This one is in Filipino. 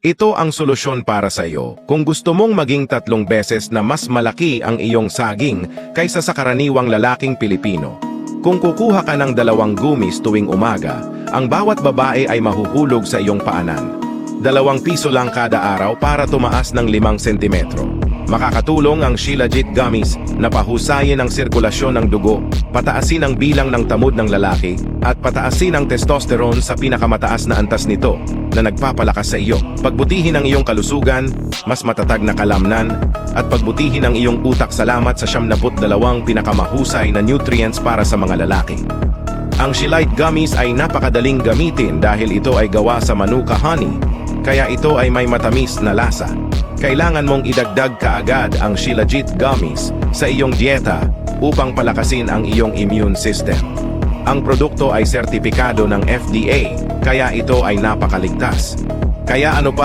Ito ang solusyon para sa iyo kung gusto mong maging 3 beses na mas malaki ang iyong saging kaysa sa karaniwang lalaking Pilipino. Kung kukuha ka ng 2 gummies tuwing umaga, ang bawat babae ay mahuhulog sa iyong paanan. 2 piso lang kada araw para tumaas ng 5 sentimetro. Makakatulong ang Shilajit Gummies na pahusayin ang sirkulasyon ng dugo, pataasin ang bilang ng tamod ng lalaki, at pataasin ang testosterone sa pinakamataas na antas nito na nagpapalakas sa iyo. Pagbutihin ang iyong kalusugan, mas matatag na kalamnan, at pagbutihin ang iyong utak salamat sa 72 pinakamahusay na nutrients para sa mga lalaki. Ang Shilajit Gummies ay napakadaling gamitin dahil ito ay gawa sa Manuka honey, kaya ito ay may matamis na lasa. Kailangan mong idagdag kaagad ang Shilajit Gummies sa iyong dieta upang palakasin ang iyong immune system. Ang produkto ay sertipikado ng FDA, kaya ito ay napakaligtas. Kaya ano pa